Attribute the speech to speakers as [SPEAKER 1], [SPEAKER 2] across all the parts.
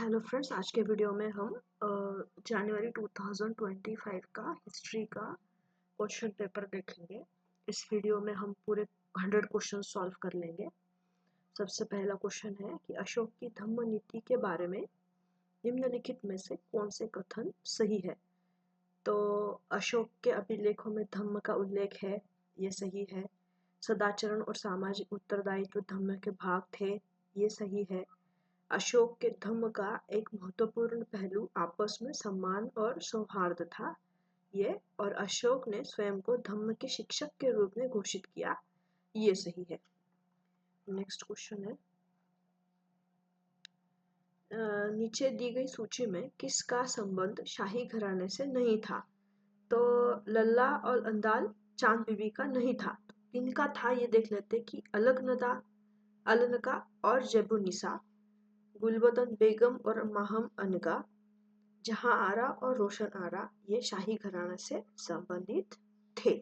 [SPEAKER 1] Hello friends, आज के video में हम जनवरी 2025 का हिस्ट्री का क्वेश्चन पेपर देखेंगे। इस वीडियो में हम पूरे 100 क्वेश्चन सॉल्व कर लेंगे। सबसे पहला क्वेश्चन है कि अशोक की धम्म नीति के बारे में निम्नलिखित में से कौन से कथन सही है। तो अशोक के अभिलेखों में धम्म का उल्लेख है, ये सही है। सदाचरण और सामाजिक उत्तरदायित्व धम्म के भाग थे, ये सही है। अशोक के धम्म का एक महत्वपूर्ण पहलू आपस में सम्मान और सौहार्द था, ये। और अशोक ने स्वयं को धम्म के शिक्षक के रूप में घोषित किया, ये सही है। नेक्स्ट क्वेश्चन है, नीचे दी गई सूची में किसका संबंध शाही घराने से नहीं था। तो लल्ला और अंदाल चांद बीबी का नहीं था। इनका था ये देख लेते कि अलकनदा, अलनका और जेबुनिसा, गुलबदन बेगम और माहम अनगा, जहां आरा और रोशन आरा ये शाही घराना से संबंधित थे।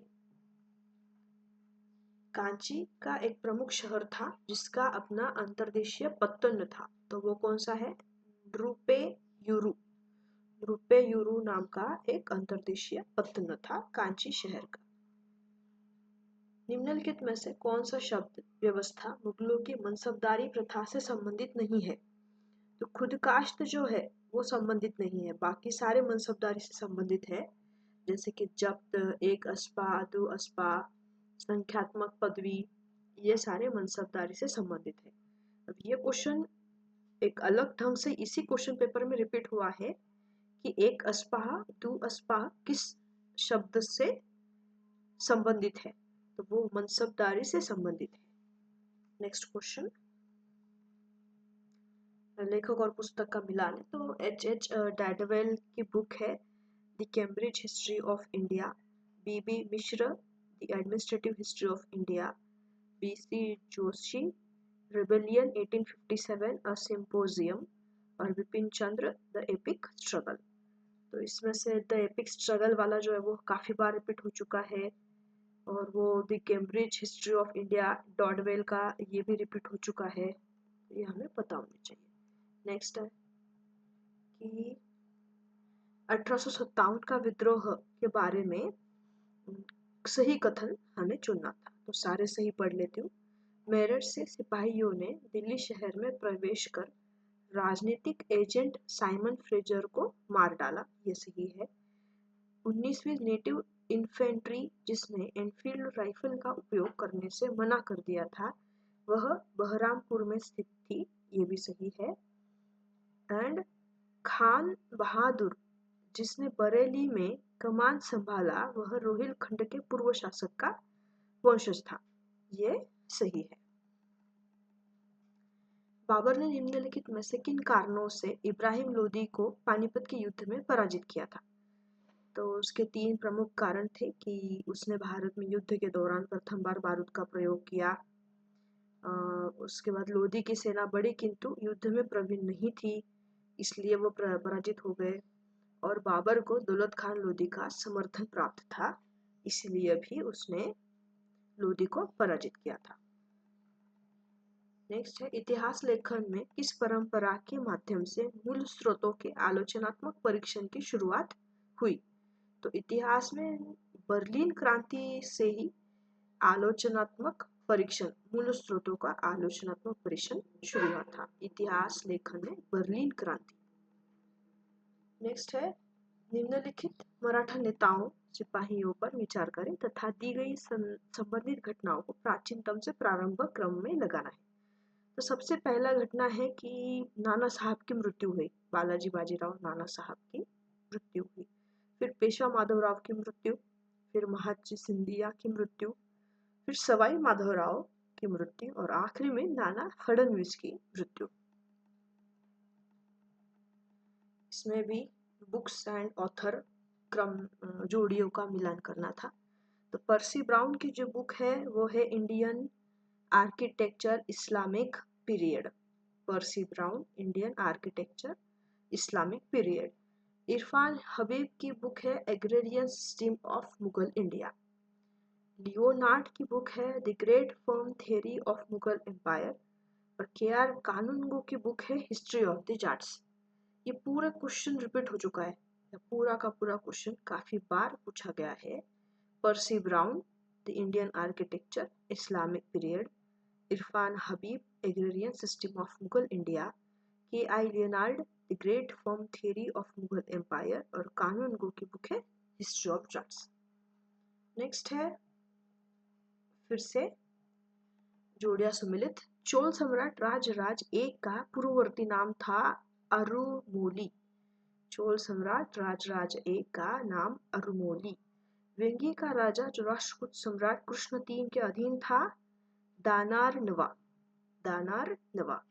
[SPEAKER 1] कांची का एक प्रमुख शहर था जिसका अपना अंतर्देशीय पत्तन था, तो वो कौन सा है? ड्रुपेयुरु। ड्रुपेयुरु नाम का एक अंतर्देशीय पत्तन था कांची शहर का। निम्नलिखित में से कौन सा शब्द व्यवस्था मुगलों की मनसबदारी प्रथा से संबंधित नहीं है। तो खुद काश्त जो है वो संबंधित नहीं है, बाकी सारे मनसबदारी से संबंधित है, जैसे कि जब्त, एक अस्पा, दो अस्पा, संख्यात्मक पदवी, ये सारे मनसबदारी से संबंधित है। अब ये क्वेश्चन एक अलग ढंग से इसी क्वेश्चन पेपर में रिपीट हुआ है कि एक अस्पा, दो अस्पा किस शब्द से संबंधित है, तो वो मनसबदारी से संबंधित है। नेक्स्ट क्वेश्चन, लेखक और पुस्तक का मिलान है। तो H.H. डैडवेल की बुक है the Cambridge history of India, B.B. Mishra the administrative history of India, B.C. Joshi rebellion 1857 a symposium, और विपिन चंद्र द एपिक स्ट्रगल। तो इसमें से द एपिक स्ट्रगल वाला जो है वो काफ़ी बार रिपीट हो चुका है, और वो the Cambridge history of India Dodwell का ये भी रिपीट हो चुका है, ये हमें पता होनी चाहिए। नेक्स्ट है कि 1857 का विद्रोह के बारे में सही कथन हमें चुनना था, तो सारे सही पढ़ लेती हूँ। मेरठ से सिपाहियों ने दिल्ली शहर में प्रवेश कर राजनीतिक एजेंट साइमन फ्रेजर को मार डाला, ये सही है। 19वीं नेटिव इन्फेंट्री जिसने एनफील्ड राइफल का उपयोग करने से मना कर दिया था, वह बहरामपुर में स्थित थी, ये भी सही है। एंड खान बहादुर जिसने बरेली में कमान संभाला, वह रोहिलखंड के पूर्व शासक का वंशज था, ये सही है। बाबर ने निम्नलिखित में से किन कारणों से इब्राहिम लोदी को पानीपत के युद्ध में पराजित किया था। तो उसके 3 प्रमुख कारण थे कि उसने भारत में युद्ध के दौरान प्रथम बार बारूद का प्रयोग किया, उसके बाद लोदी की सेना बढ़ी किंतु युद्ध में प्रवीण नहीं थी, इसलिए वो पराजित हो गए, और बाबर को दौलत खान लोदी का समर्थन प्राप्त था, इसलिए भी उसने लोदी को पराजित किया था। नेक्स्ट है, इतिहास लेखन में किस परंपरा के माध्यम से मूल स्रोतों के आलोचनात्मक परीक्षण की शुरुआत हुई। तो इतिहास में बर्लिन क्रांति से ही आलोचनात्मक परीक्षण, मूल स्रोतों का आलोचनात्मक परीक्षण शुरू हुआ था इतिहास लेखन में बर्लिन क्रांति। नेक्स्ट है, निम्नलिखित मराठा नेताओं सिपाहियों पर विचार करें तथा दी गई संबंधित घटनाओं को प्राचीनतम से प्रारंभ क्रम में लगाना है। तो सबसे पहला घटना है कि नाना साहब की मृत्यु हुई, बालाजी बाजीराव नाना साहब की मृत्यु हुई। फिर पेशवा माधवराव की मृत्यु, फिर महादजी सिंधिया की मृत्यु, फिर सवाई माधवराव की मृत्यु, और आखिरी में नाना फडणवीस की मृत्यु। इसमें भी बुक्स एंड ऑथर क्रम जोड़ियों का मिलान करना था। तो पर्सी ब्राउन की जो बुक है वो है Indian architecture Islamic period, Percy Brown Indian architecture Islamic period. Irfan Habib की बुक है agrarian system of Mughal India. Leonard की बुक है the great firm theory of Mughal empire, और के आर कानूनगो की बुक है हिस्ट्री ऑफ द जाट्स। ये पूरा क्वेश्चन रिपीट हो चुका है, पूरा का पूरा क्वेश्चन काफी बार पूछा गया है। Percy Brown, the Indian architecture, Islamic period, Irfan Habib, agrarian system of Mughal India, K I Leonard, the great form theory of Mughal empire, और कानून गो की बुक है हिस्ट्री ऑफ ड्राफ्ट्स। नेक्स्ट है फिर से जोड़िया सुमिलित। चोल सम्राट राजराज एक का पूर्ववर्ती नाम था अरुमोली। चोल सम्राट राजराज एक का नाम अरुमोली। वेंगी का राजा जो राष्ट्रकूट सम्राट कृष्ण III के अधीन था दानार्नवा। दानार्नवा।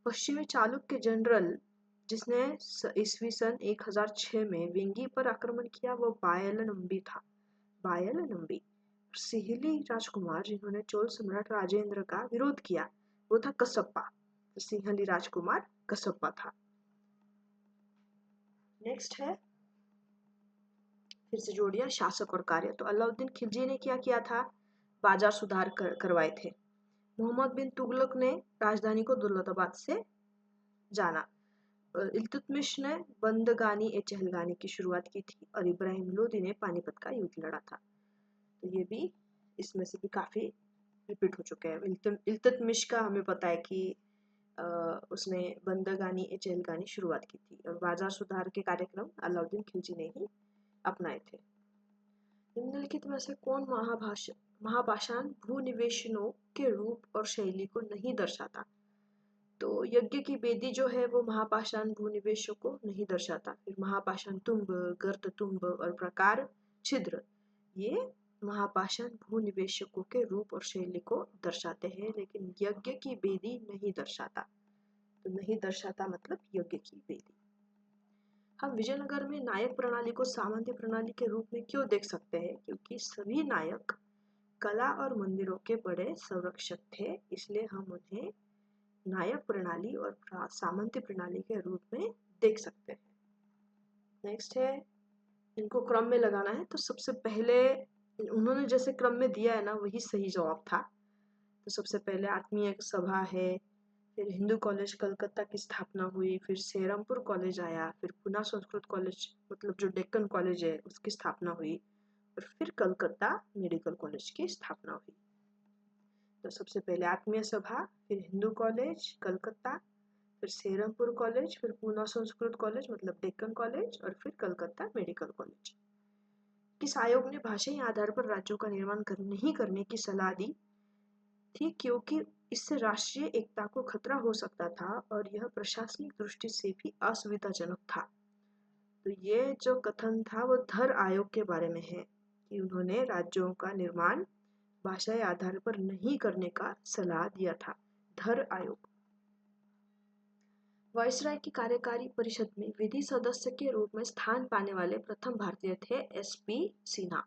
[SPEAKER 1] पश्चिमी चालुक्य जनरल जिसने ईस्वी सन 1006 में वेंगी पर आक्रमण किया वो बायलनंबी था। बायलनंबी। सिहली राजकुमार जिन्होंने चोल सम्राट राजेंद्र का विरोध किया वो था कसप्पा। सिंहली राजकुमार कसप्पा था। नेक्स्ट है फिर से जोड़िया शासक और कार्य। तो अलाउद्दीन खिलजी ने क्या किया था? बाजार सुधार करवाए थे। मोहम्मद बिन तुगलक ने राजधानी को दौलताबाद से जाना। इल्तुतमिश ने बंदगानी ए चहलगानी की शुरुआत की थी और इब्राहिम लोदी ने पानीपत का युद्ध लड़ा था। तो ये भी इसमें से भी काफी रिपीट हो चुके हैं। इल्तुतमिश का हमें पता है कि उसने बंदगानी ए चहलगानी शुरुआत की थी और बाजार सुधार के कार्यक्रम अलाउद्दीन खिलजी ने ही अपनाए थे। निम्नलिखित में से कौन महापाषाण भूनिवेशनों के रूप और शैली को नहीं दर्शाता? तो यज्ञ की वेदी जो है वो महापाषाण भूनिवेशों को नहीं दर्शाता। फिर महापाषाण तुम्ब, गर्त तुम्ब और प्रकार छिद्र ये महापाषाण भूनिवेशकों के रूप और शैली को दर्शाते हैं, लेकिन यज्ञ की वेदी नहीं दर्शाता। तो नहीं दर्शाता मतलब यज्ञ की वेदी। हम विजयनगर में नायक प्रणाली को सामंती प्रणाली के रूप में क्यों देख सकते हैं? क्योंकि सभी नायक कला और मंदिरों के बड़े संरक्षक थे, इसलिए हम उन्हें नायक प्रणाली और सामंती प्रणाली के रूप में देख सकते हैं। नेक्स्ट है इनको क्रम में लगाना है। तो सबसे पहले उन्होंने जैसे क्रम में दिया है ना वही सही जवाब था। तो सबसे पहले आत्मीय सभा है, फिर हिंदू कॉलेज कलकत्ता की स्थापना हुई, फिर सेरमपुर कॉलेज आया, फिर पुना संस्कृत कॉलेज मतलब जो डेक्कन कॉलेज है उसकी स्थापना हुई, और फिर कलकत्ता मेडिकल कॉलेज की स्थापना हुई। तो सबसे पहले आत्मीय सभा, फिर हिंदू कॉलेज कलकत्ता, फिर सेरमपुर कॉलेज, फिर पुना संस्कृत कॉलेज मतलब डेक्कन कॉलेज, और फिर कलकत्ता मेडिकल कॉलेज। किस आयोग ने भाषाई आधार पर राज्यों का निर्माण नहीं करने की सलाह दी थी? क्योंकि इससे राष्ट्रीय एकता को खतरा हो सकता था और यह प्रशासनिक दृष्टि से भी असुविधाजनक था। तो ये जो कथन था वो धर आयोग के बारे में है कि उन्होंने राज्यों का निर्माण भाषाई आधार पर नहीं करने का सलाह दिया था। धर आयोग। वायसराय की कार्यकारी परिषद में विधि सदस्य के रूप में स्थान पाने वाले प्रथम भारतीय थे SP सिन्हा।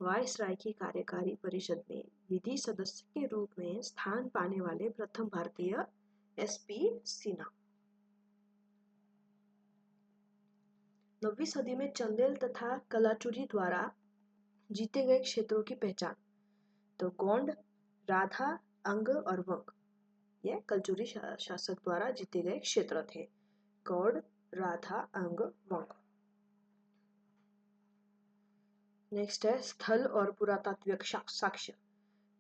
[SPEAKER 1] वायसराय की कार्यकारी परिषद में विधि सदस्य के रूप में स्थान पाने वाले प्रथम भारतीय SP सिन्हा। 9वीं सदी में चंदेल तथा कलाचुरी द्वारा जीते गए क्षेत्रों की पहचान। तो गोंड, राधा, अंग और वंग ये कलचुरी शासक द्वारा जीते गए क्षेत्र थे। गौड़, राधा, अंग, वंग। नेक्स्ट है स्थल और पुरातात्विक साक्ष्य।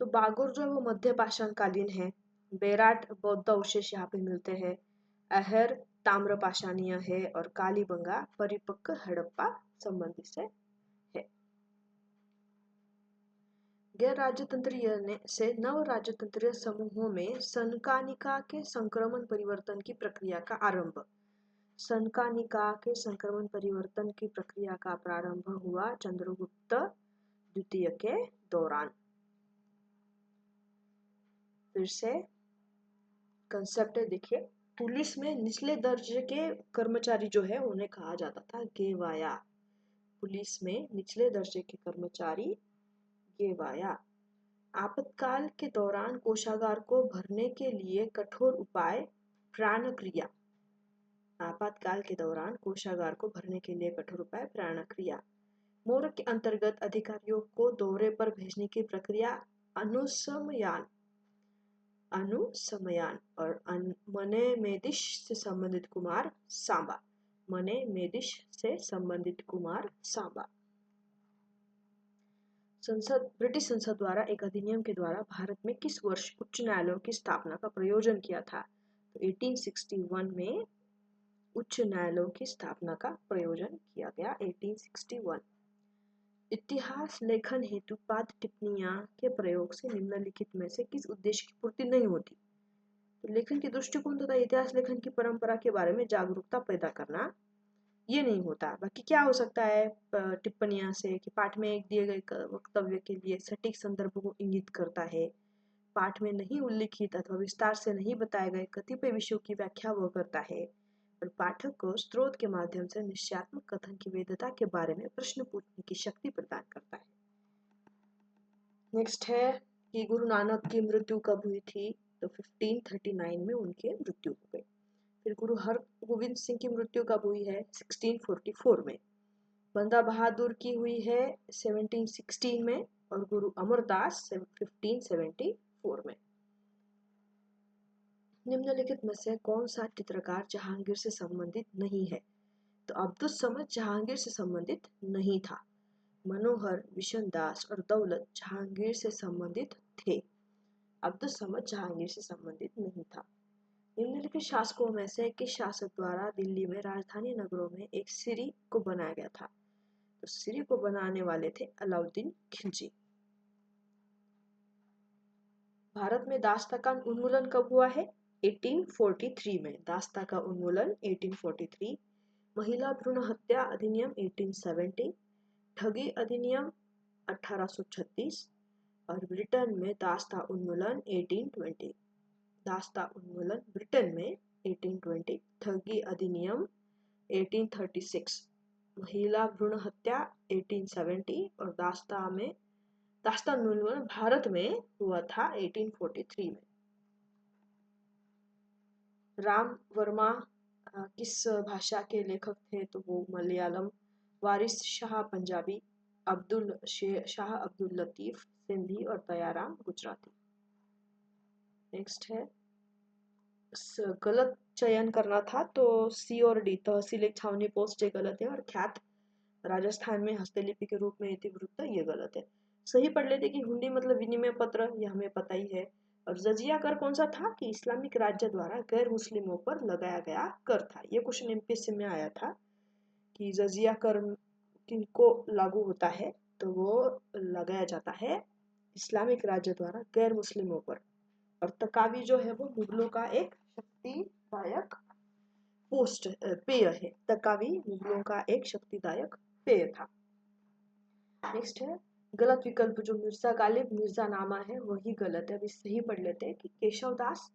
[SPEAKER 1] तो बागोर जो है वो मध्य पाषाण कालीन है। बेराट बौद्ध अवशेष यहाँ पे मिलते हैं। अहर ताम्र पाषाणीय है और कालीबंगा परिपक्व हड़प्पा संबंधी से है। गैर राजतंत्रीय से नव राजतंत्रीय समूहों में सनकानिका के संक्रमण परिवर्तन की प्रक्रिया का आरंभ। सनकानिका के संक्रमण परिवर्तन की प्रक्रिया का प्रारंभ हुआ चंद्रगुप्त द्वितीय के दौरान। फिर से कंसेप्ट है देखिए। पुलिस में निचले दर्जे के कर्मचारी जो है उन्हें कहा जाता था गेवाया। पुलिस में निचले दर्जे के कर्मचारी गेवाया। आपातकाल के दौरान कोषागार को भरने के लिए कठोर उपाय प्राणक्रिया। आपातकाल के दौरान कोषागार को भरने के लिए कठोर उपाय प्राणक्रिया। मोर के अंतर्गत अधिकारियों को दौरे पर भेजने की प्रक्रिया अनुसमयान। अनुसमयान और मनेमेदिश से संबंधित कुमार सांबा। मने मेदिश से संबंधित कुमार सांबा। ब्रिटिश संसद द्वारा एक अधिनियम के द्वारा भारत में किस वर्ष उच्च न्यायालयों की स्थापना का प्रयोजन किया था? तो 1861 में उच्च न्यायालयों की स्थापना का प्रयोजन किया गया। 1861। इतिहास लेखन हेतु पाद टिप्पणियां के प्रयोग से निम्नलिखित में से किस उद्देश्य की पूर्ति नहीं होती? तो लेखन के दृष्टिकोण तथा इतिहास लेखन की परंपरा के बारे में जागरूकता पैदा करना, ये नहीं होता। बाकी क्या हो सकता है टिप्पणियां से कि पाठ में एक दिए गए वक्तव्य के लिए सटीक संदर्भ को इंगित करता है, पाठ में नहीं उल्लिखित अथवा विस्तार से नहीं बताए गए कतिपय विषयों की व्याख्या वह करता है, और पाठक को स्रोत के माध्यम से निश्चयात्मक कथन की वैधता के बारे में प्रश्न पूछने की शक्ति प्रदान करता है। नेक्स्ट है कि गुरु नानक की मृत्यु कब हुई थी? तो 1539 में उनकी मृत्यु हो गई। फिर गुरु हरगोविंद सिंह की मृत्यु कब हुई है? 1644 में। बंदा बहादुर की हुई है 1716 में, और गुरु अमरदास 1574 में। निम्नलिखित में से कौन सा चित्रकार जहांगीर से संबंधित नहीं है? तो अब्दुल समद जहांगीर से संबंधित नहीं था। मनोहर, विशन दास और दौलत जहांगीर से संबंधित थे। अब्दुल समद जहांगीर से संबंधित नहीं था। निम्नलिखित शासकों में से किस शासक द्वारा दिल्ली में राजधानी नगरों में एक सिरी को बनाया गया था? तो सिरी को बनाने वाले थे अलाउद्दीन खिलजी। भारत में दास्ता का उन्मूलन कब हुआ है? 1843 में। दास्ता का उन्मूलन 1843। महिला भ्रूण हत्या अधिनियम 1870। ठगी अधिनियम 1836। और ब्रिटेन में दास्ता उन्मूलन 1820। दास्ता उन्मूलन ब्रिटेन में 1820। ठगी अधिनियम 1836। महिला भ्रूण हत्या 1870 और दास्ता उन्मूलन भारत में हुआ था 1843 में। राम वर्मा किस भाषा के लेखक थे? तो वो मलयालम। वारिस शाह पंजाबी। शाह अब्दुल लतीफ सिंधी और दयाराम गुजराती। नेक्स्ट है गलत चयन करना था, तो सी और डी, तहसील एक छावनी पोस्ट, ये गलत है। और ख्यात राजस्थान में हस्तलिपि के रूप में इतिवृत्त, ये गलत है। सही पढ़ लेते कि हुंडी मतलब विनिमय पत्र, ये हमें पता ही है। और जजिया कर कौन सा था? कि इस्लामिक राज्य द्वारा गैर मुस्लिमों पर लगाया गया कर था। ये क्वेश्चन एमपीएससी में आया था कि जजिया कर किनको लागू होता है? तो वो लगाया जाता है इस्लामिक राज्य द्वारा गैर मुस्लिमों पर। और तकावी जो है वो मुगलों का एक शक्तिदायक पेय है। तकावी मुगलों का एक शक्तिदायक पेय था। नेक्स्ट है गलत विकल्प, जो मिर्जा गालिब मिर्जा नामा है वही गलत है। अभी सही पढ़ लेते हैं कि केशव दास,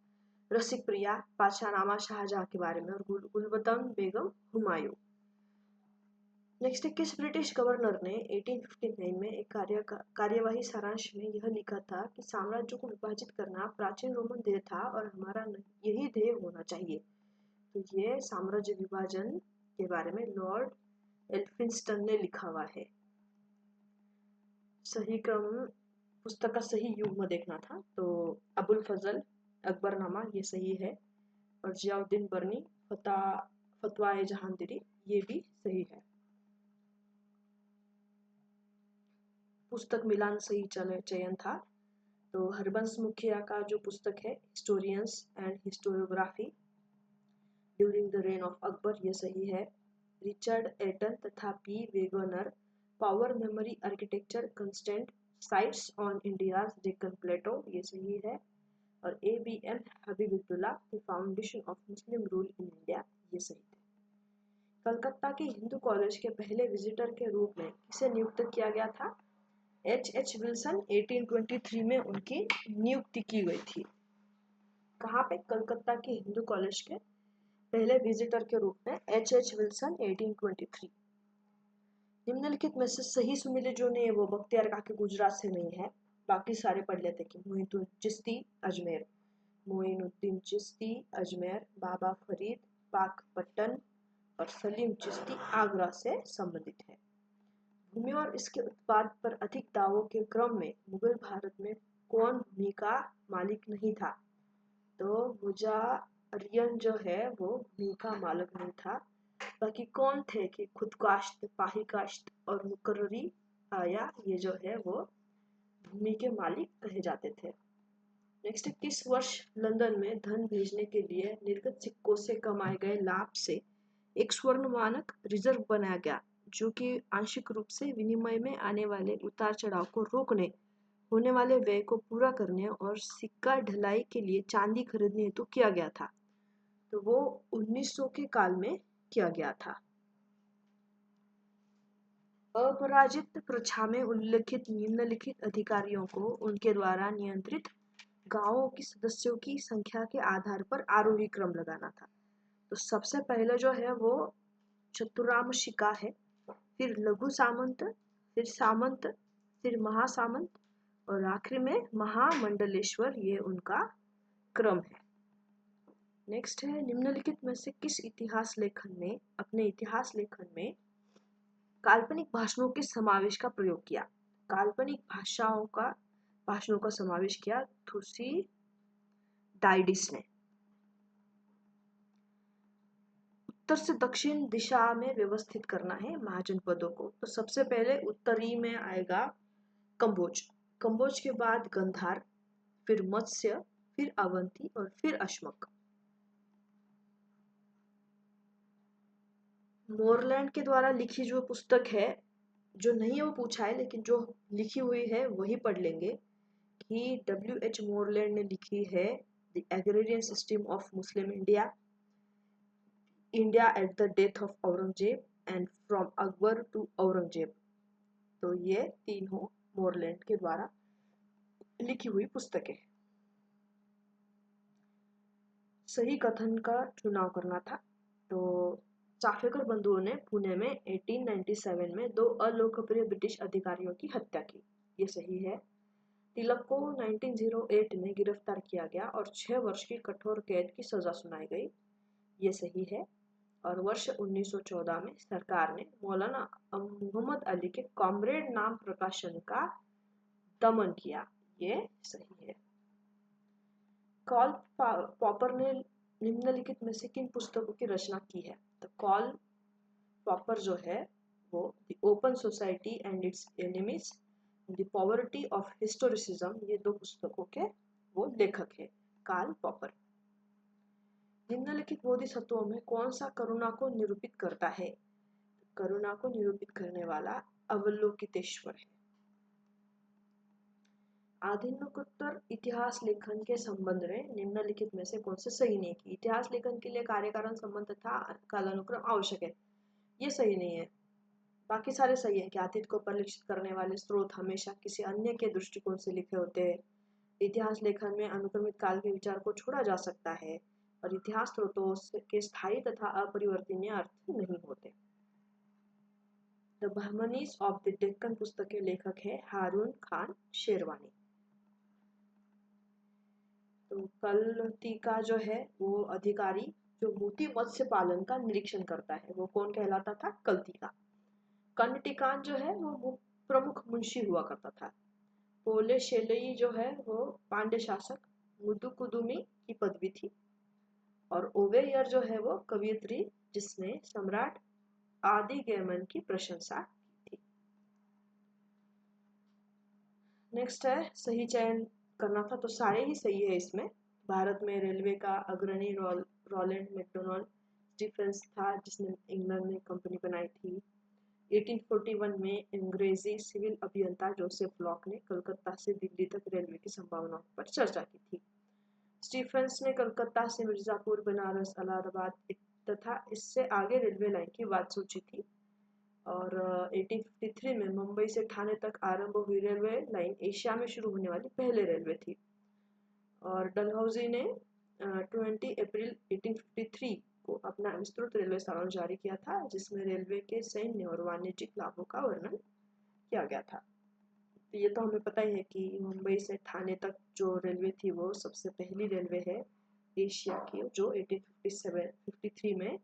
[SPEAKER 1] रसिक प्रिया, बादशाहनामा शाहजहां के बारे में, और गुलबदन बेगम हुमायूं। नेक्स्ट है किस ब्रिटिश गवर्नर ने 1859 में एक कार्यवाही सारांश में यह लिखा था कि साम्राज्य को विभाजित करना प्राचीन रोमन ध्येय था और हमारा यही ध्येय होना चाहिए? तो ये साम्राज्य विभाजन के बारे में लॉर्ड एल्फिंस्टन ने लिखा हुआ है। सही क्रम पुस्तक का सही युग्म देखना था, तो अबुल फजल अकबरनामा ये सही है, और जियाउद्दीन बर्नी फतवा ए जहांगीरी ये भी सही है। पुस्तक मिलान सही चयन था। तो हरबंस मुखिया का जो पुस्तक है historians and historiography during the reign of Akbar, ये सही है। रिचर्ड एटन तथा P Wagoner power memory architecture constant sites on India's Deccan plateau, ये सही है। और ABM Habibullah the foundation of Muslim rule in India, ये सही है। कलकत्ता के हिंदू कॉलेज के पहले विजिटर के रूप में किसे नियुक्त किया गया था? H.H. विल्सन 1823 में उनकी नियुक्ति की गई थी। कहाँ पे? कलकत्ता के हिंदू कॉलेज के पहले विजिटर के रूप में H.H. विल्सन 1823। निम्नलिखित में से सही सुमेलित जो नहीं है वो बख्तियार काकी गुजरात से नहीं है। बाकी सारे पढ़ लेते कि मोइनुद्दीन चिश्ती अजमेर, मोइनुद्दीन चिश्ती अजमेर, बाबा फरीद पाकपट्टन और सलीम चिश्ती आगरा से संबंधित है। भूमि और इसके उत्पाद पर अधिक दावों के क्रम में मुगल भारत में कौन भूमि का मालिक नहीं था? तो मुजारियन जो है वो भूमि का मालिक नहीं था। बाकी कौन थे कि खुदकाश्त, पाहीकाश्त और मुकर्ररी आया, ये जो है वो भूमि के मालिक कहे जाते थे। नेक्स्ट, किस वर्ष लंदन में धन भेजने के लिए निर्गत सिक्कों से कमाए गए लाभ से एक स्वर्ण मानक रिजर्व बनाया गया, जो कि आंशिक रूप से विनिमय में आने वाले उतार चढ़ाव को रोकने, होने वाले व्यय को पूरा करने और सिक्का ढलाई के लिए चांदी खरीदने हेतु किया गया था। तो वो 1900 के काल में किया गया था। अपराजित प्रछा में उल्लिखित निम्नलिखित अधिकारियों को उनके द्वारा नियंत्रित गांवों के सदस्यों की संख्या के आधार पर आरोही क्रम लगाना था। तो सबसे पहले जो है वो चतुरामशिका है, फिर लघु सामंत, फिर सामंत, फिर महासामंत और आखिरी में महामंडलेश्वर, ये उनका क्रम है। नेक्स्ट है, निम्नलिखित में से किस इतिहास लेखन ने अपने इतिहास लेखन में काल्पनिक भाषणों के समावेश का प्रयोग किया? काल्पनिक भाषणों का समावेश किया थुसिडाइडिस ने। उत्तर से दक्षिण दिशा में व्यवस्थित करना है महाजनपदों को। तो सबसे पहले उत्तरी में आएगा कंबोज, कंबोज के बाद गंधार, फिर मत्स्य, फिर अवंती और फिर अश्मक। मोरलैंड के द्वारा लिखी जो पुस्तक है, जो नहीं है वो पूछा है, लेकिन जो लिखी हुई है वही पढ़ लेंगे कि W.H. मोरलैंड ने लिखी है the agrarian system of Muslim India, India at the death of Aurangzeb and from Akbar to Aurangzeb. तो ये तीनों मोरलैंड के द्वारा लिखी हुई पुस्तकें। सही कथन का चुनाव करना था। तो चाफेकर बंधुओं ने पुणे में 1897 में 2 अलोकप्रिय ब्रिटिश अधिकारियों की हत्या की, ये सही है। तिलक को 1908 में गिरफ्तार किया गया और 6 वर्ष की कठोर कैद की सजा सुनाई गई, ये सही है। और वर्ष 1914 में सरकार ने मौलाना मोहम्मद अली के कॉमरेड नाम प्रकाशन का दमन किया, ये सही है। कार्ल पॉपर ने निम्नलिखित में से किन पुस्तकों की रचना की है? तो कार्ल पॉपर जो है वो the open society and it's enemies, the poverty of historicism, ये 2 पुस्तकों के वो लेखक है कार्ल पॉपर। निम्नलिखित बोधिसत्वों में कौन सा करुणा को निरूपित करता है? करुणा को निरूपित करने वाला अवलोकितेश्वर है। आधुनिकोत्तर इतिहास लेखन के संबंध में निम्नलिखित में से कौन से सही नहीं? कि इतिहास लेखन के लिए कार्य कारण संबंध तथा कालानुक्रम आवश्यक है, ये सही नहीं है। बाकी सारे सही है कि अतीत को परिलक्षित करने वाले स्रोत हमेशा किसी अन्य के दृष्टिकोण से लिखे होते हैं। इतिहास लेखन में अनुक्रमित काल के विचार को छोड़ा जा सकता है और इतिहास स्रोतों के स्थायी तथा अपरिवर्तनीय अर्थ नहीं होते। द बहमनीस ऑफ द डेक्कन पुस्तक के लेखक है हारून खान शेरवानी। तो कल्ती का जो है वो अधिकारी जो मोती मत्स्य पालन का निरीक्षण करता है, वो कौन कहलाता था? कल्ती का। कर्णटिकान जो है वो प्रमुख मुंशी हुआ करता था। पोले शेलई जो है वो पांड्य शासक मुदुकुदुमी की पदवी थी। और ओवेयर जो है वो कवियत्री जिसने सम्राट आदिगेमन की प्रशंसा की थी। नेक्स्ट है, सही चयन करना था, तो सारे ही सही है इसमें। भारत में रेलवे का अग्रणी रोलैंड मैकडोनाल्ड स्टीफेंस था, जिसने इंग्लैंड में कंपनी बनाई थी। 1841 में अंग्रेजी सिविल अभियंता जोसेफ लॉक ने कलकत्ता से दिल्ली तक रेलवे की संभावनाओं पर चर्चा की थी। स्टीफेंस ने कलकत्ता से मिर्जापुर, बनारस, इलाहाबाद तथा इससे आगे रेलवे लाइन की बात सोची थी। और 1853 में मुंबई से ठाणे तक आरंभ हुई रेलवे लाइन एशिया में शुरू होने वाली पहले रेलवे थी। और डलहौजी ने 20 अप्रैल 1853 को अपना विस्तृत रेलवे सारांश जारी किया था, जिसमें रेलवे के सैन्य और वाणिज्यिक लाभों का वर्णन किया गया था। तो ये तो हमें पता ही है कि मुंबई से ठाणे तक जो रेलवे थी वो सबसे पहली रेलवे है एशिया की, जो 1853 में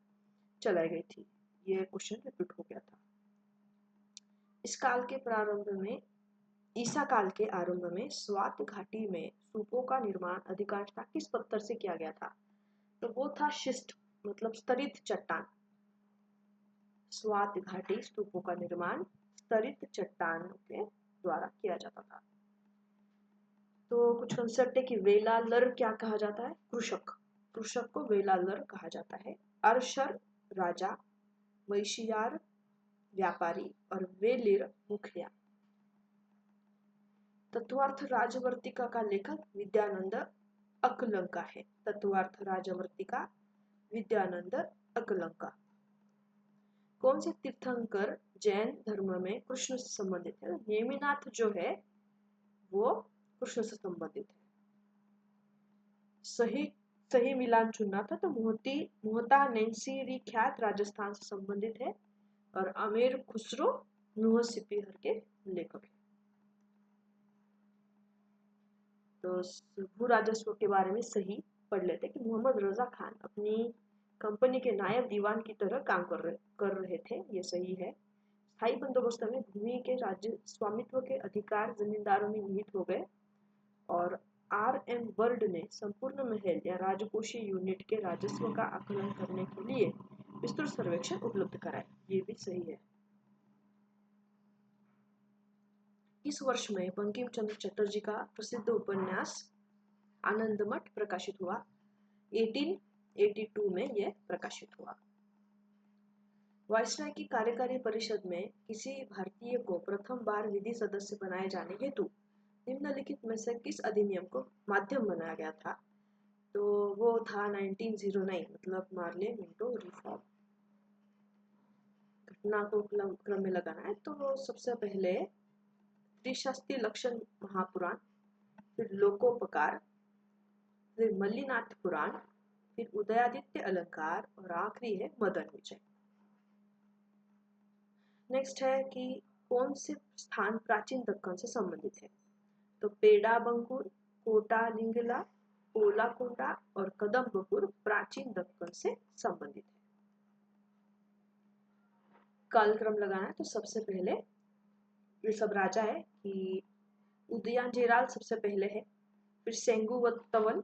[SPEAKER 1] चलाई गई थी। ये क्वेश्चन रिपीट हो गया था। इस काल के प्रारंभ में, ईसा काल के आरंभ में स्वात घाटी में स्तूपों का निर्माण अधिकांशतः किस पत्थर से किया गया था? तो वो था शिस्ट, मतलब स्तरित चट्टान। स्वात घाटी स्तूपों का निर्माण स्तरित चट्टानों के द्वारा किया जाता था। तो कुछ कंसेप्ट है कि वेलालर क्या कहा जाता है? कृषक। कृषक को वेलालर कहा जाता है। अरशर राजा, वैशियार व्यापारी और वेलिर मुखिया। तत्वार्थ राजवर्तिका का लेखक विद्यानंद अकलंका है। तत्वार्थ राजवर्तिका विद्यानंद अकलंका। कौन से तीर्थंकर जैन धर्म में कृष्ण से संबंधित है? नेमिनाथ जो है वो कृष्ण से संबंधित है। सही मिलान चुनना था तो मोहता नैन्सी ख्यात राजस्थान से संबंधित है और अमीर खुसरो नुह सिपिहर के लेखक है। तो भू राजस्व के बारे में सही पढ़ लेते कि मोहम्मद रजा खान अपनी कंपनी के नायब दीवान की तरह काम कर रहे थे, ये सही है। स्थायी बंदोबस्त में भूमि के राज्य स्वामित्व के अधिकार जमींदारों में निहित हो गए और R.M. वर्ड ने संपूर्ण महल या राजकोषीय यूनिट के राजस्व का आकलन करने के लिए विस्तृत सर्वेक्षण उपलब्ध कराए, ये भी सही है। इस वर्ष में बंकिम चंद्र चटर्जी का प्रसिद्ध उपन्यास आनंदमठ प्रकाशित हुआ। 1882 में यह प्रकाशित हुआ। वायसराय की कार्यकारी परिषद में किसी भारतीय को प्रथम बार विधि सदस्य बनाए जाने हेतु निम्नलिखित में से किस अधिनियम को माध्यम बनाया गया था? तो वो था 1909 मतलब मार्ले मिंटो रिफॉर्म। घटना को क्रम में लगाना है तो सबसे पहले त्रिशास्त्री लक्षण महापुराण, फिर लोकोपकार, फिर मल्लिनाथ पुराण, फिर उदयादित्य अलंकार और आखिरी है मदन विजय। नेक्स्ट है कि कौन से स्थान प्राचीन दक्कन से संबंधित है? तो पेड़ा बंकुर, कोटा लिंगला, कोलाकोंडा और कदम्बपुर प्राचीन दक्कन से संबंधित है। कालक्रम लगाना है तो सबसे पहले ये सब राजा है कि उदयनजेराल सबसे पहले है, फिर सेंगुवत्तवन,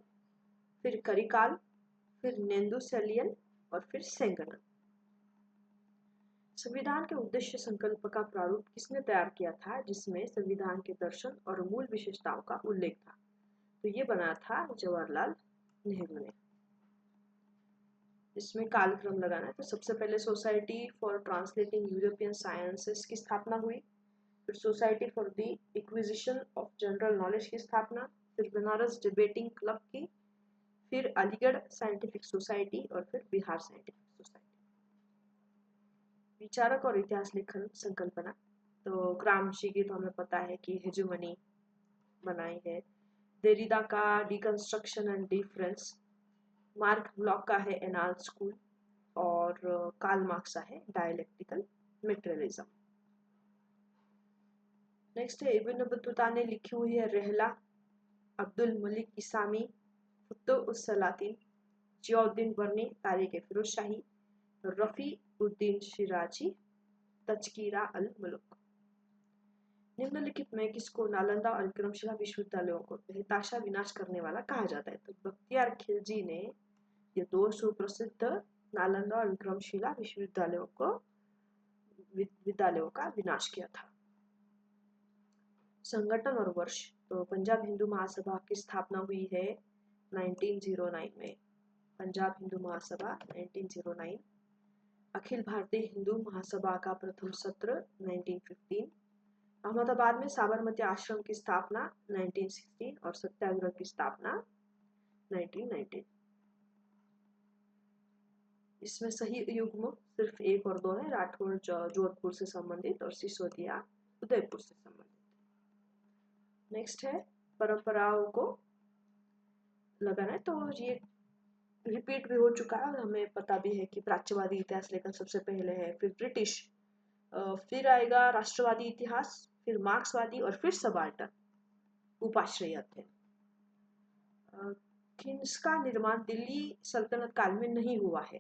[SPEAKER 1] फिर करिकाल, फिर नेंदुसेलियन और फिर सेंगनन। संविधान के उद्देश्य संकल्प का प्रारूप किसने तैयार किया था जिसमें संविधान के दर्शन और मूल विशेषताओं का उल्लेख था? तो ये बनाया था जवाहरलाल नेहरू ने। इसमें कालक्रम लगाना है तो सबसे पहले society for translating European sciences की स्थापना हुई, फिर society for the acquisition of general knowledge की स्थापना, फिर बनारस डिबेटिंग क्लब की, फिर अलीगढ़ साइंटिफिक सोसाइटी और फिर बिहार साइंटिफिक सोसाइटी। विचारक और इतिहास लेखन संकल्पना तो ग्रामशी की तो हमें पता है कि हेजुमनी बनाई है। देरिदा का deconstruction and difference, mark block का है एनाल स्कूल और कार्ल मार्क्स का है डायलेक्टिकल मेटेरियलिज्म। नेक्स्ट है इब्न बतूता ने लिखी हुई है रहला, अब्दुल मलिक इसामी, फुतुह उस सलातीन, जियाउद्दीन बर्नी, तारीख फिरोज शाही, रफी उद्दीन शिराजी, तजकिरा अल मुल्क। निम्नलिखित में किसको नालंदा और विक्रमशिला विश्वविद्यालयों को बेहताशा विनाश करने वाला कहा जाता है? तो बख्तियार खिलजी ने ये दो सुप्रसिद्ध नालंदा और विक्रमशिला विश्वविद्यालयों का विनाश किया था। संगठन और वर्ष तो पंजाब हिंदू महासभा की स्थापना हुई है 1909 में। पंजाब हिंदू महासभा 1909। अखिल भारतीय हिंदू महासभा का प्रथम सत्र 1915। अहमदाबाद में साबरमती आश्रम की स्थापना 1916 और सत्याग्रह की स्थापना 1919। इसमें सही युग्म सिर्फ 1 और 2 है, राठौर जोधपुर से संबंधित और सिसोदिया उदयपुर से संबंधित। नेक्स्ट है परंपराओं को लगाना है तो ये रिपीट भी हो चुका है और हमें पता भी है कि प्राच्यवादी इतिहास लेखन सबसे पहले है, फिर ब्रिटिश, फिर आएगा राष्ट्रवादी इतिहास, फिर मार्क्सवादी और फिर सबाल्टर्न उपाश्रय थे। खिंड्स निर्माण दिल्ली सल्तनत काल में नहीं हुआ है,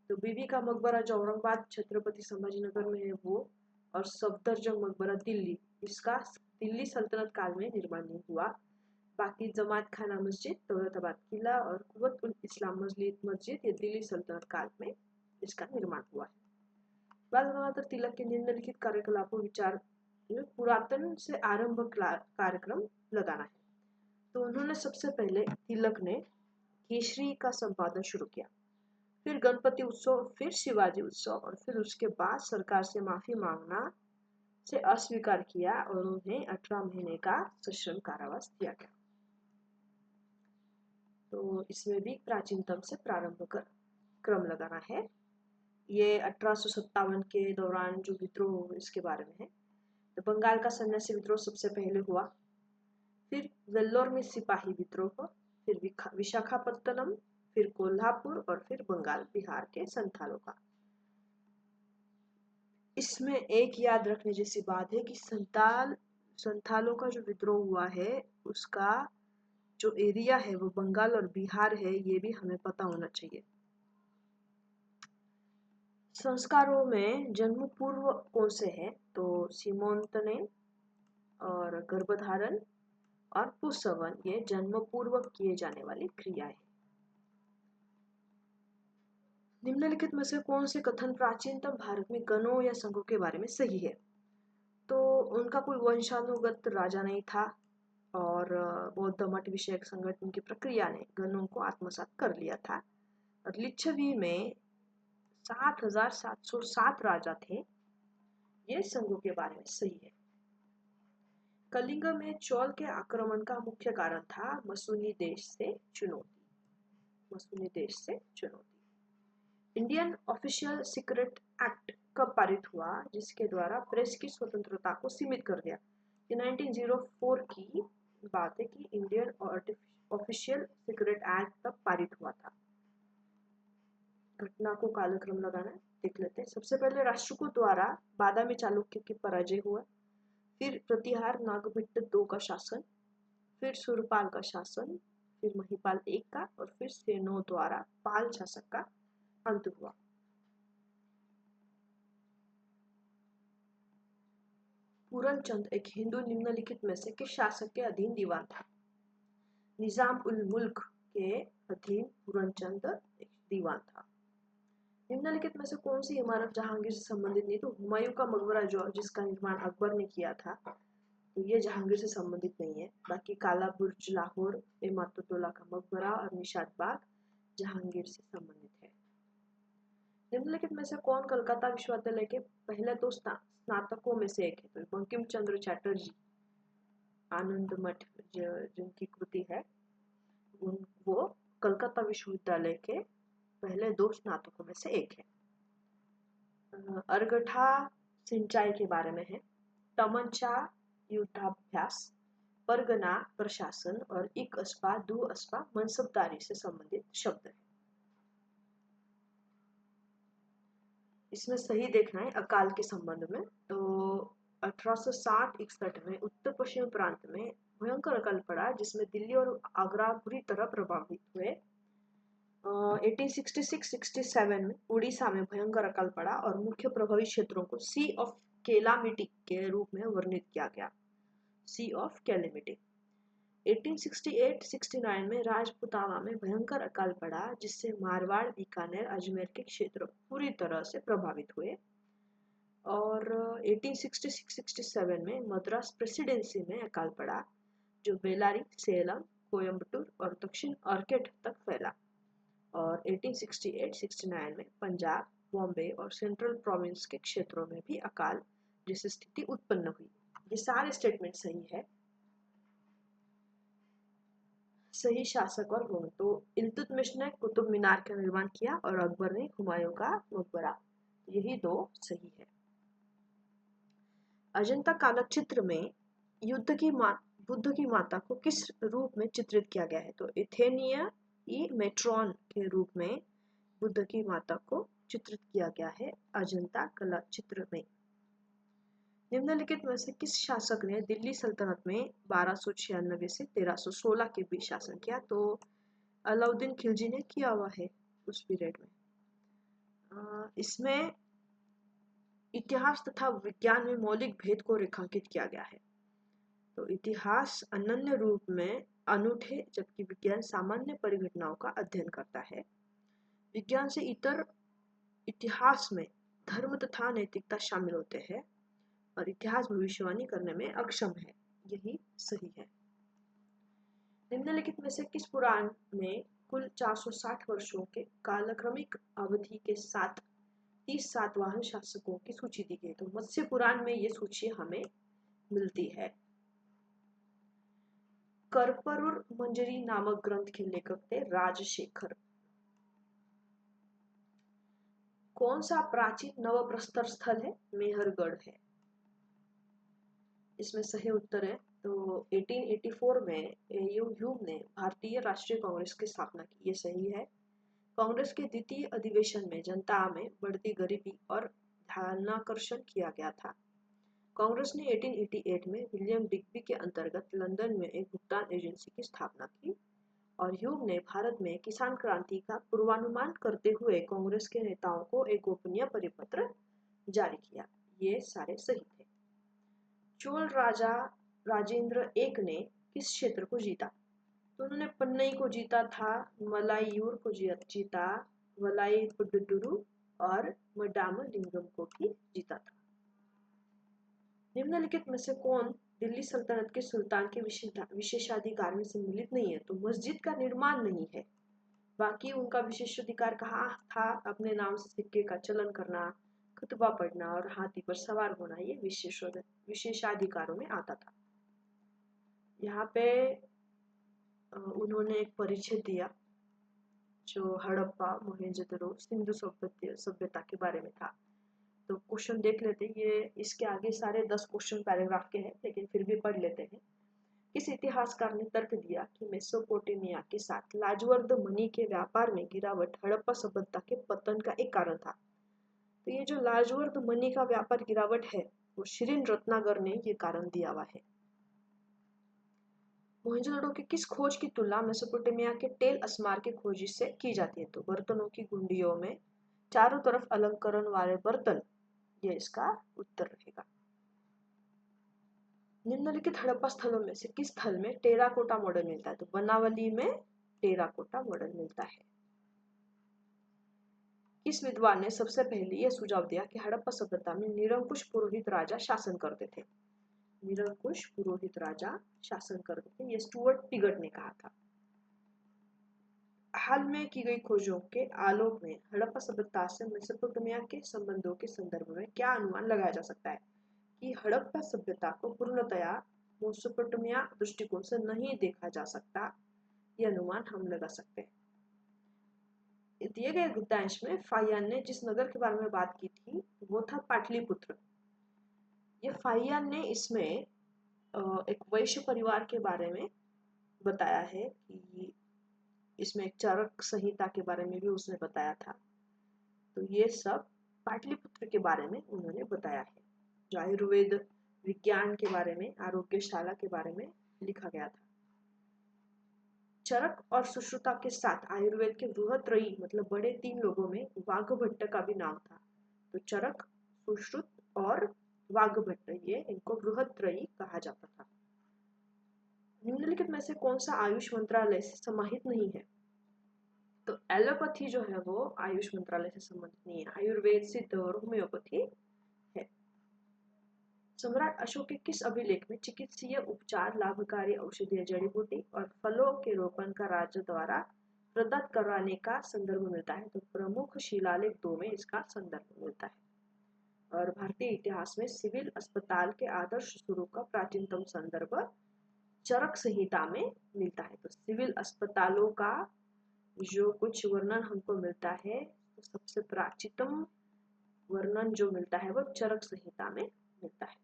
[SPEAKER 1] तो बीबी का मकबरा जो औरंगाबाद छत्रपति संभाजीनगर में है वो, और सफदरजंग मकबरा दिल्ली, इसका दिल्ली सल्तनत काल में निर्माण नहीं हुआ। बाकी जमात खाना मस्जिद, दौलताबाद किला और कुव्वत उल इस्लाम मस्जिद ये दिल्ली सल्तनत काल में इसका निर्माण हुआ है। बाल गंगाधर तिलक के निम्नलिखित कार्यकलापों विचार में पुरातन से आरंभ कार्यक्रम लगाना है। तो उन्होंने सबसे पहले तिलक ने केसरी का संपादन शुरू किया, फिर गणपति उत्सव, फिर शिवाजी उत्सव और फिर उसके बाद सरकार से माफी मांगना से अस्वीकार किया और उन्हें 18 महीने का सश्रम कारावास दिया गया। तो इसमें भी प्राचीनतम से प्रारंभ कर क्रम लगाना है। ये 1857 के दौरान जो विद्रोह इसके बारे में है। तो बंगाल का सन्यासी विद्रोह सबसे पहले हुआ, फिर वेल्लोर में सिपाही विद्रोह, फिर विशाखापत्तनम, फिर कोल्हापुर और फिर बंगाल बिहार के संथालों का। इसमें एक याद रखने जैसी बात है कि संथालों का जो विद्रोह हुआ है उसका जो एरिया है वो बंगाल और बिहार है, ये भी हमें पता होना चाहिए। संस्कारों में जन्म पूर्व कौन से हैं? तो सीमोंतने और गर्भधारण और पुंसवन, ये जन्म पूर्व किए जाने वाली क्रिया है। निम्नलिखित में से कौन से कथन प्राचीनतम भारत में गणों या संघों के बारे में सही है? तो उनका कोई वंशानुगत राजा नहीं था और बौद्ध मठ विषयक संगठन की प्रक्रिया ने गणों को आत्मसात कर लिया था। और लिच्छवी में 7,707 राजा थे, ये संघों के बारे में सही है। कलिंग में चोल के आक्रमण का मुख्य कारण था मसूनी देश से चुनौती। इंडियन ऑफिशियल सीक्रेट एक्ट कब पारित हुआ, जिसके द्वारा प्रेस की स्वतंत्रता को सीमित कर दिया? ये 1904 की बात है कि इंडियन ऑफिशियल सीक्रेट एक्ट कब पारित हुआ था। घटना को कालक्रम लगाना देख लेते हैं। सबसे पहले राष्ट्रकूट द्वारा बादामी चालुक्य की पराजय हुआ, फिर प्रतिहार नागभट्ट II का शासन, फिर सुरपाल का शासन, फिर महिपाल I का और फिर सेनों द्वारा पाल शासक का अंत हुआ। पूरनचंद एक हिंदू निम्नलिखित में से किस शासक के अधीन दीवान था? निजाम उल मुल्क के अधीन पूरनचंद एक दीवान था। निम्नलिखित में से कौन सी इमारत जहांगीर से संबंधित नहीं? तो हुमायूं का मकबरा जो जिसका निर्माण अकबर ने किया था, तो ये जहांगीर से संबंधित नहीं है। बाकी काला बुर्ज लाहौर, इमामतुल्लाह का मकबरा और निशात बाग जहांगीर से संबंधित है। निम्नलिखित में से कौन कलकत्ता विश्वविद्यालय के पहले 2 स्नातकों में से एक है? तो बंकिम चंद्र चटर्जी, आनंद मठ जिनकी कृति है, वो कलकत्ता विश्वविद्यालय के पहले 2 स्नातकों में से एक है। अर्गठा सिंचाई के बारे में है। तमंचा युद्धाभ्यास, परगना प्रशासन और इक अस्पा दू अस्पा मनसबदारी से संबंधित शब्द है। इसमें सही देखना है अकाल के संबंध में। तो 1860-61 में उत्तर पश्चिम प्रांत में भयंकर अकाल पड़ा, जिसमें दिल्ली और आगरा बुरी तरह प्रभावित हुए। 1866-67 में उड़ीसा में भयंकर अकाल पड़ा और मुख्य प्रभावित क्षेत्रों को सी ऑफ कैलामिटी के रूप में वर्णित किया गया। सी ऑफ कैलामिटी। 1868-69 में राजपुताना में भयंकर अकाल पड़ा, जिससे मारवाड़, बीकानेर, अजमेर के क्षेत्र पूरी तरह से प्रभावित हुए। और 1866-67 में मद्रास प्रेसिडेंसी में अकाल पड़ा, जो बेलारी, सेलम, कोयम्बटूर और दक्षिण ऑर्किड तक फैला। और 1868-69 में पंजाब, बॉम्बे और सेंट्रल प्रोविंस के क्षेत्रों में भी अकाल जैसी स्थिति उत्पन्न हुई। ये सारे स्टेटमेंट सही है। सही शासक और गुण। तो इल्तुतमिश ने कुतुब मीनार का निर्माण किया और अकबर ने हुमायूं का मकबरा, यही 2 सही है। अजंता कालचित्र में बुद्ध की माता को किस रूप में चित्रित किया गया है? तो एथेनिया ई मेट्रॉन के रूप में बुद्ध की माता को चित्रित किया गया है अजंता कला चित्र में। निम्नलिखित में से किस शासक ने दिल्ली सल्तनत में 1296 से 1316 के बीच शासन किया? तो अलाउद्दीन खिलजी ने किया हुआ है उस पीरियड में। इसमें इतिहास तथा विज्ञान में मौलिक भेद को रेखांकित किया गया है। तो इतिहास अनन्य रूप में अनूठे, जबकि विज्ञान सामान्य परिघटनाओं का अध्ययन करता है। विज्ञान से इतर इतिहास में धर्म तथा नैतिकता शामिल होते हैं और इतिहास भविष्यवाणी करने में अक्षम है। यही सही है। निम्नलिखित में से किस पुराण में कुल 460 वर्षों के कालक्रमिक अवधि के साथ 30 सातवाहन शासकों की सूची दी गई? तो मत्स्य पुराण में ये सूची हमें मिलती है। कर्पूर मंजरी नामक ग्रंथ के लेखक थे राजशेखर। कौन सा प्राचीन नवप्रस्तर स्थल है? मेहरगढ़ है। इसमें सही उत्तर है तो 1884 में ए.यू. ह्यूम ने भारतीय राष्ट्रीय कांग्रेस की स्थापना की। ये सही है। कांग्रेस के द्वितीय अधिवेशन में जनता में बढ़ती गरीबी और ध्यानाकर्षण किया गया था। कांग्रेस ने 1888 में विलियम डिग्बी के अंतर्गत लंदन में एक भुगतान एजेंसी की स्थापना की और ह्यूम ने भारत में किसान क्रांति का पूर्वानुमान करते हुए कांग्रेस के नेताओं को एक गोपनीय परिपत्र जारी किया। ये सारे सही थे। चोल राजा राजेंद्र एक ने किस क्षेत्र को जीता? तो उन्होंने पन्नई को जीता था, मलायूर को जीता, वलाई पुडुडुरु और मडामलिंगम को भी जीता था। निम्नलिखित में से कौन दिल्ली सल्तनत के सुल्तान के विशेषाधिकार में सम्मिलित नहीं है? तो मस्जिद का निर्माण नहीं है। बाकी उनका विशेषाधिकार कहाँ था? अपने नाम से सिक्के का चलन करना, खुतबा पढ़ना और हाथी पर सवार होना, ये विशेषाधिकारों में आता था। यहाँ पे उन्होंने एक परिचय दिया जो हड़प्पा, मोहेंजोदड़ो, सिंधु सभ्यता के बारे में था। तो क्वेश्चन देख लेते हैं। ये इसके आगे सारे 10 क्वेश्चन पैराग्राफ के हैं, लेकिन फिर भी पढ़ लेते हैं। किस इतिहासकार ने तर्क दिया कि मेसोपोटामिया के साथ लाजवर्द के व्यापार में गिरावट हड़प्पा सभ्यता के पतन का एक कारण था? तो ये जो लाजवर्द मनी का व्यापार गिरावट है वो शिरीन रत्नागर ने ये कारण दिया हुआ है। मोहनजोदड़ो की किस खोज की तुलना मेसोपोटामिया के टेल अस्मार की खोज से की जाती है? तो बर्तनों की गुंडियों में चारों तरफ अलंकरण वाले बर्तन, ये इसका उत्तर रहेगा। निम्नलिखित हड़प्पा स्थलों में से किस स्थल में टेराकोटा मॉडल मिलता है? तो बनावली में टेराकोटा मॉडल मिलता है। किस विद्वान ने सबसे पहले यह सुझाव दिया कि हड़प्पा सभ्यता में निरंकुश पुरोहित राजा शासन करते थे? निरंकुश पुरोहित राजा शासन करते थे, यह स्टुअर्ट पिगट ने कहा था। हाल में की गई खोजों के आलोक में हड़प्पा सभ्यता से मेसोपोटामिया के संबंधों के संदर्भ में क्या अनुमान लगाया जा सकता है कि हड़प्पा सभ्यता को पूर्णतया मेसोपोटामिया दृष्टिकोण से नहीं देखा जा सकता? यह अनुमान हम लगा सकते हैं। दिए गए गद्यांश में फाहियान ने जिस नगर के बारे में बात की थी वो था पाटलिपुत्र। ये फाहियान ने इसमें एक वैश्य परिवार के बारे में बताया है कि इसमें एक चरक संहिता के बारे में भी उसने बताया था। तो ये सब पाटलिपुत्र के बारे में उन्होंने बताया है, जो आयुर्वेद विज्ञान के बारे में, आरोग्यशाला के बारे में लिखा गया था। चरक और सुश्रुता के साथ आयुर्वेद के बृहत्रयी मतलब बड़े 3 लोगों में वाघभट्ट का भी नाम था। तो चरक, सुश्रुत और वाघभट्ट, ये इनको बृहत्रयी कहा जाता था। निम्नलिखित में से कौन सा आयुष मंत्रालय से समाहित नहीं है? तो एलोपैथी जो है वो आयुष मंत्रालय से संबंधित नहीं है। आयुर्वेद, सिद्ध और होम्योपैथी है। सम्राट अशोक के किस अभिलेख में चिकित्सीय उपचार, लाभकारी औषधीय जड़ी बूटी और फलों के रोपण का राज्य द्वारा प्रदत्त कराने का संदर्भ मिलता है? तो प्रमुख शिलालेख 2 में इसका संदर्भ मिलता है। और भारतीय इतिहास में सिविल अस्पताल के आदर्श स्वरूप का प्राचीनतम संदर्भ चरक संहिता में मिलता है। तो सिविल अस्पतालों का जो कुछ वर्णन हमको मिलता है, तो सबसे प्राचीनतम वर्णन जो मिलता है वो चरक संहिता में मिलता है।